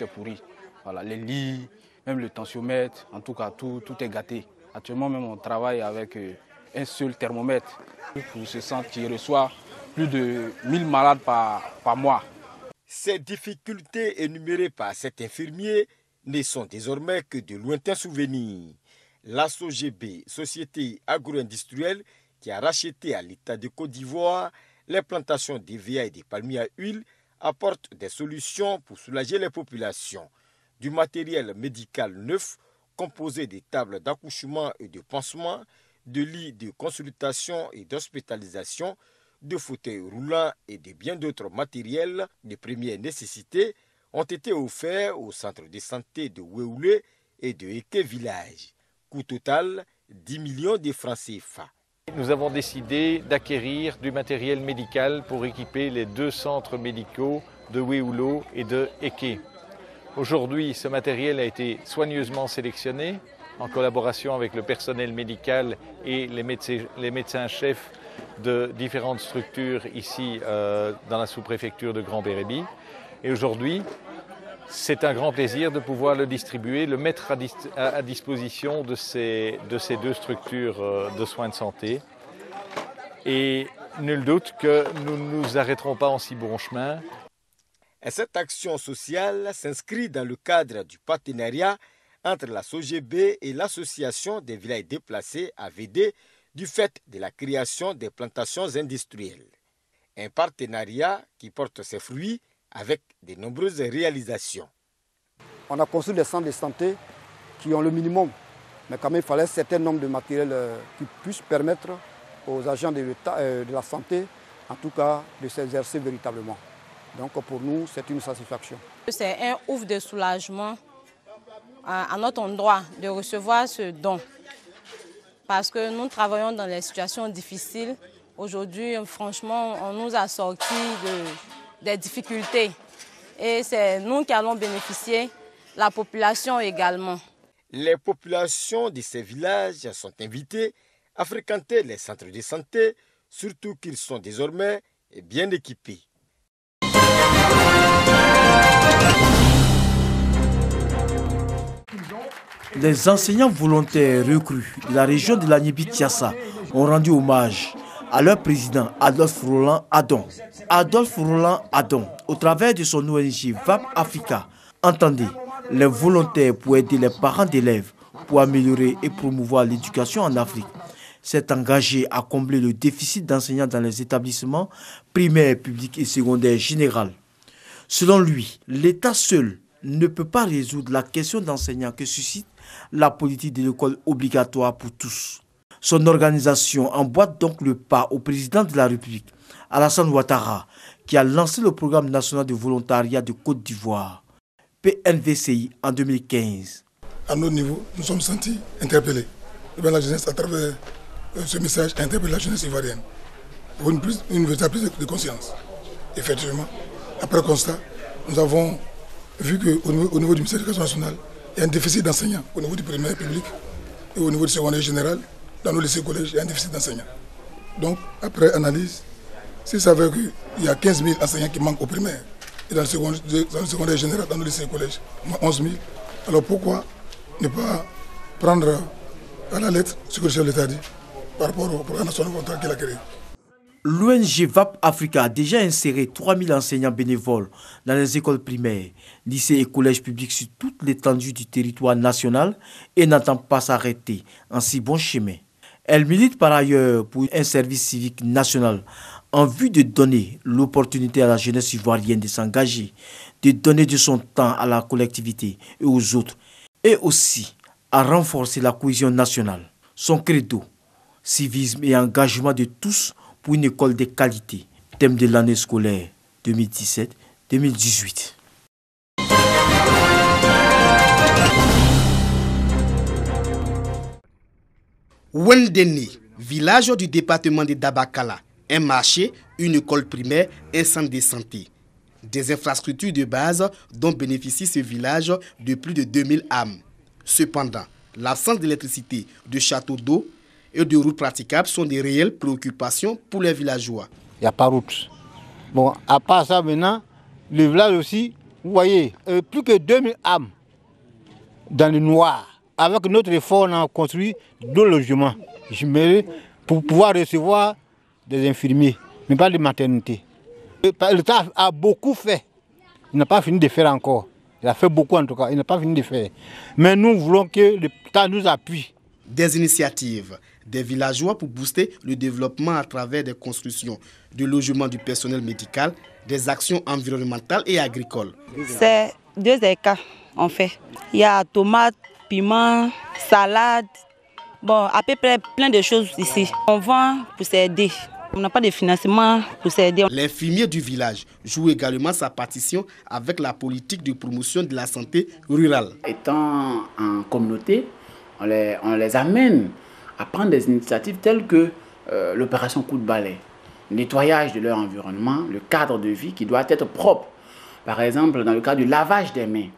est pourri. Voilà, les lits, même le tensiomètre, en tout cas, tout est gâté. Actuellement, même on travaille avec un seul thermomètre pour ce centre qui reçoit plus de 1000 malades par mois. Ces difficultés énumérées par cet infirmier ne sont désormais que de lointains souvenirs. La SOGB, Société agro-industrielle, qui a racheté à l'État de Côte d'Ivoire les plantations d'EVA et des palmiers à huile, apporte des solutions pour soulager les populations. Du matériel médical neuf, composé de tables d'accouchement et de pansement, de lits de consultation et d'hospitalisation, de fauteuils roulants et de bien d'autres matériels de première nécessité ont été offerts au centre de santé de Wéoulé et de Eke Village. Coût total, 10 millions de francs CFA. Nous avons décidé d'acquérir du matériel médical pour équiper les 2 centres médicaux de Wéoulo et de Eke. Aujourd'hui, ce matériel a été soigneusement sélectionné en collaboration avec le personnel médical et les médecins-chefs de différentes structures ici dans la sous-préfecture de Grand Bérébi. Et aujourd'hui, c'est un grand plaisir de pouvoir le distribuer, le mettre à disposition de ces 2 structures de soins de santé. Et nul doute que nous ne nous arrêterons pas en si bon chemin. Et cette action sociale s'inscrit dans le cadre du partenariat entre la SOGB et l'Association des villages déplacés AVD du fait de la création des plantations industrielles. Un partenariat qui porte ses fruits avec de nombreuses réalisations. On a construit des centres de santé qui ont le minimum, mais quand même il fallait un certain nombre de matériels qui puissent permettre aux agents de la santé, en tout cas, de s'exercer véritablement. Donc pour nous, c'est une satisfaction. C'est un ouf de soulagement à notre endroit de recevoir ce don. Parce que nous travaillons dans des situations difficiles. Aujourd'hui, franchement, on nous a sortis des difficultés. Et c'est nous qui allons bénéficier, la population également. Les populations de ces villages sont invitées à fréquenter les centres de santé, surtout qu'ils sont désormais bien équipés. Les enseignants volontaires recrues de la région de la Niébi-Tiassa ont rendu hommage à leur président Adolphe Roland Adon. Adolphe Roland Adon, au travers de son ONG VAP Africa, entendez les volontaires pour aider les parents d'élèves pour améliorer et promouvoir l'éducation en Afrique. S'est engagé à combler le déficit d'enseignants dans les établissements primaires, publics et secondaires généraux. Selon lui, l'État seul ne peut pas résoudre la question d'enseignants que suscite la politique de l'école obligatoire pour tous. Son organisation emboîte donc le pas au président de la République, Alassane Ouattara, qui a lancé le programme national de volontariat de Côte d'Ivoire, PNVCI, en 2015. À notre niveau, nous sommes sentis interpellés. La jeunesse, à travers ce message, a interpellé la jeunesse ivoirienne pour une véritable prise de conscience. Effectivement, après constat, nous avons vu qu'au niveau du ministère de l'Éducation nationale, il y a un déficit d'enseignants au niveau du primaire public et au niveau du secondaire général. Dans nos lycées collèges, il y a un déficit d'enseignants. Donc, après analyse, s'il s'avère qu'il y a 15 000 enseignants qui manquent au primaire et dans le secondaire général, dans nos lycées collèges, 11 000, alors pourquoi ne pas prendre à la lettre ce que le chef de l'État dit par rapport au programme national volontaire qu'il a créé? L'ONG VAP Africa a déjà inséré 3000 enseignants bénévoles dans les écoles primaires, lycées et collèges publics sur toute l'étendue du territoire national et n'entend pas s'arrêter en si bon chemin. Elle milite par ailleurs pour un service civique national en vue de donner l'opportunité à la jeunesse ivoirienne de s'engager, de donner de son temps à la collectivité et aux autres, et aussi à renforcer la cohésion nationale. Son credo, civisme et engagement de tous pour une école de qualité. Thème de l'année scolaire 2017-2018. Wendeni, village du département de Dabakala, un marché, une école primaire, un centre de santé. Des infrastructures de base dont bénéficie ce village de plus de 2000 âmes. Cependant, l'absence d'électricité, de château d'eau et de routes praticables sont des réelles préoccupations pour les villageois. Il n'y a pas de route. Bon, à part ça, maintenant, le village aussi, Vous voyez, plus que 2000 âmes dans le noir. Avec notre effort, on a construit 2 logements pour pouvoir recevoir des infirmiers, mais pas de maternité. L'État a beaucoup fait. Il n'a pas fini de faire encore. Il a fait beaucoup en tout cas, il n'a pas fini de faire. Mais nous voulons que l'État nous appuie. Des initiatives des villageois pour booster le développement à travers des constructions, de logements du personnel médical, des actions environnementales et agricoles. C'est 2 hectares on fait. Il y a tomates, piments, salade, bon, à peu près plein de choses ici. On vend pour s'aider. On n'a pas de financement pour s'aider. L'infirmier du village joue également sa partition avec la politique de promotion de la santé rurale. Étant en communauté, on les amène à prendre des initiatives telles que l'opération coup de balai, le nettoyage de leur environnement, le cadre de vie qui doit être propre. Par exemple, dans le cas du lavage des mains,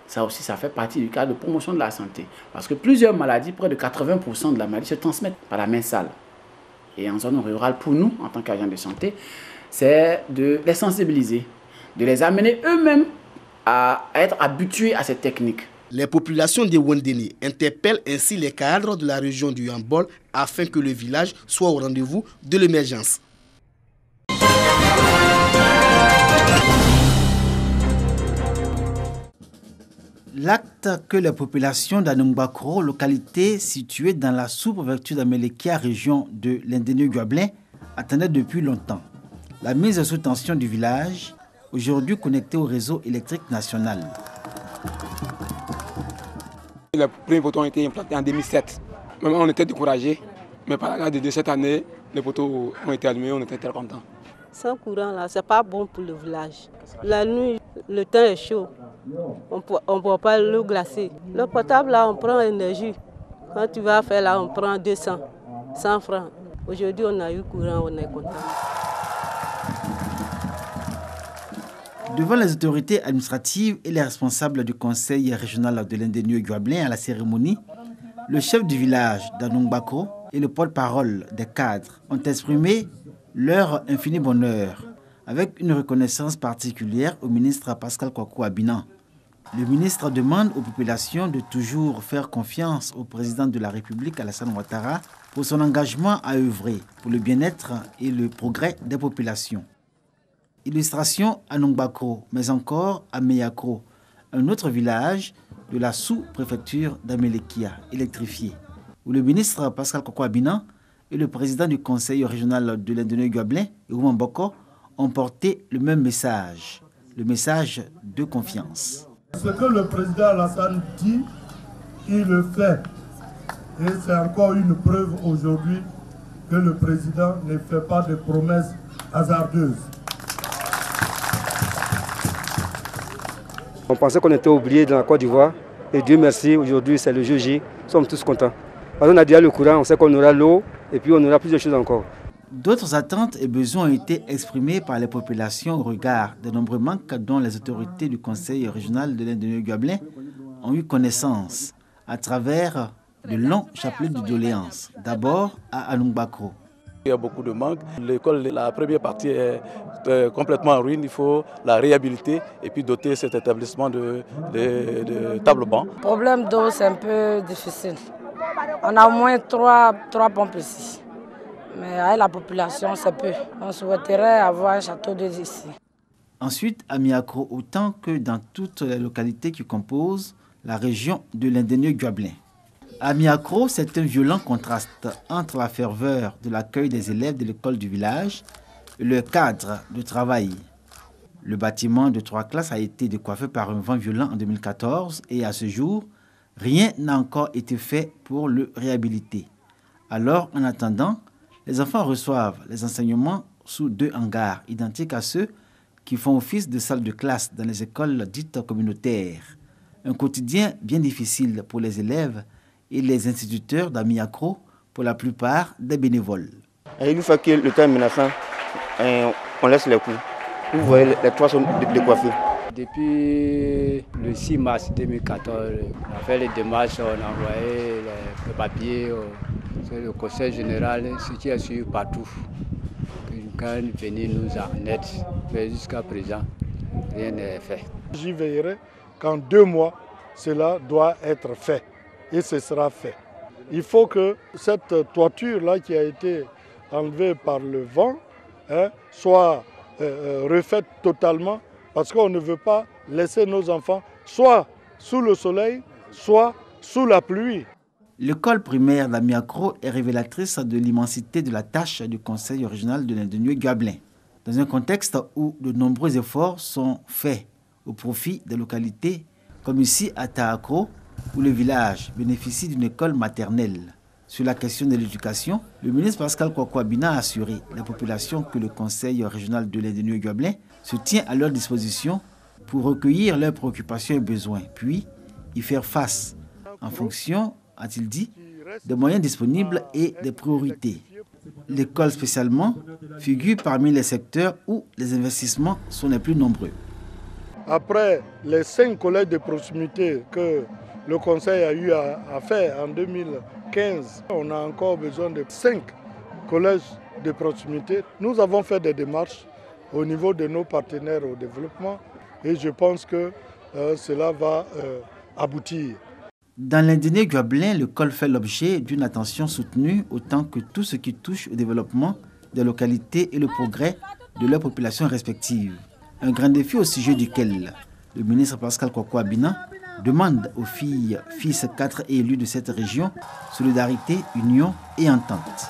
ça aussi, ça fait partie du cadre de promotion de la santé. Parce que plusieurs maladies, près de 80% de la maladie se transmettent par la main sale. Et en zone rurale, pour nous, en tant qu'agents de santé, c'est de les sensibiliser, de les amener eux-mêmes à être habitués à cette technique. Les populations de Wendene interpellent ainsi les cadres de la région du Yambol afin que le village soit au rendez-vous de l'émergence. L'acte que les populations d'Anungbakoro, localité située dans la sous-préfecture d'Amelekia, région de l'Indénié-Guablin, attendaient depuis longtemps. La mise sous tension du village, aujourd'hui connecté au réseau électrique national. Les premiers poteaux ont été implantés en 2007. Même on était découragés, mais par la grâce de cette année, les poteaux ont été allumés, on était très contents. Sans courant, là, c'est pas bon pour le village. La nuit, le temps est chaud. On ne peut pas l'eau glacée. Le potable, là, on prend énergie. Quand tu vas faire là, on prend 200, 100 francs. Aujourd'hui, on a eu courant, on est content. Devant les autorités administratives et les responsables du conseil régional de l'Indénié-Guablin à la cérémonie, le chef du village d'Anungbakoro et le porte-parole des cadres ont exprimé leur infini bonheur avec une reconnaissance particulière au ministre Pascal Kwaku Abinan. Le ministre demande aux populations de toujours faire confiance au président de la République, Alassane Ouattara, pour son engagement à œuvrer pour le bien-être et le progrès des populations. Illustration à Anungbakoro, mais encore à Meyakro, un autre village de la sous-préfecture d'Amelekia, électrifié, où le ministre Pascal Kwaku Abinan et le président du conseil régional de l'Indénié-Guablin, Ouman Boko, ont porté le même message, le message de confiance. Ce que le président Alassane dit, il le fait. Et c'est encore une preuve aujourd'hui que le président ne fait pas de promesses hasardeuses. On pensait qu'on était oubliés dans la Côte d'Ivoire. Et Dieu merci, aujourd'hui c'est le jour J. Nous sommes tous contents. Parce qu'on a déjà le courant, on sait qu'on aura l'eau et puis on aura plusieurs choses encore. D'autres attentes et besoins ont été exprimés par les populations au regard des nombreux manques dont les autorités du conseil régional de l'Indénié-Guablin ont eu connaissance à travers de longs chapelets de doléances. D'abord à Anungbakoro. Il y a beaucoup de manques. L'école, la première partie est complètement en ruine. Il faut la réhabiliter et puis doter cet établissement de table-bancs. Le problème d'eau, c'est un peu difficile. On a au moins trois pompes ici. Mais avec la population, c'est peu. On souhaiterait avoir un château d'eau ici. Ensuite, à Meyakro, autant que dans toutes les localités qui composent la région de l'Indénié-Guablin. À Meyakro, c'est un violent contraste entre la ferveur de l'accueil des élèves de l'école du village et le cadre de travail. Le bâtiment de 3 classes a été décoiffé par un vent violent en 2014 et à ce jour, rien n'a encore été fait pour le réhabiliter. Alors, en attendant, les enfants reçoivent les enseignements sous 2 hangars, identiques à ceux qui font office de salle de classe dans les écoles dites communautaires. Un quotidien bien difficile pour les élèves et les instituteurs d'Ameyakro, pour la plupart des bénévoles. Et une fois que le temps est menaçant, on laisse les coups. Vous voyez, les toits sont décoiffés. Depuis le 6 mars 2014, on a fait les démarches, on a envoyé les papiers sur le conseil général, ce qui est sûr partout. Quand venir nous en aide, mais jusqu'à présent, rien n'est fait. J'y veillerai qu'en 2 mois, cela doit être fait et ce sera fait. Il faut que cette toiture-là qui a été enlevée par le vent soit refaite totalement parce qu'on ne veut pas laisser nos enfants soit sous le soleil, soit sous la pluie. L'école primaire d'Amiakro est révélatrice de l'immensité de la tâche du Conseil régional de l'Indre-Gabelin, dans un contexte où de nombreux efforts sont faits au profit des localités, comme ici à Taakro, où le village bénéficie d'une école maternelle. Sur la question de l'éducation, le ministre Pascal Kwakwabina a assuré la population que le Conseil régional de l'Indre-Gabelin se tient à leur disposition pour recueillir leurs préoccupations et besoins, puis y faire face en fonction, a-t-il dit, des moyens disponibles et des priorités. L'école spécialement figure parmi les secteurs où les investissements sont les plus nombreux. Après les 5 collèges de proximité que le Conseil a eu à faire en 2015, on a encore besoin de 5 collèges de proximité. Nous avons fait des démarches au niveau de nos partenaires au développement et je pense que cela va aboutir. Dans l'Indre-Gabelin, l'école fait l'objet d'une attention soutenue autant que tout ce qui touche au développement des localités et le progrès de leurs populations respectives. Un grand défi au sujet duquel le ministre Pascal Kwakwabina demande aux filles, fils 4 élus de cette région, solidarité, union et entente.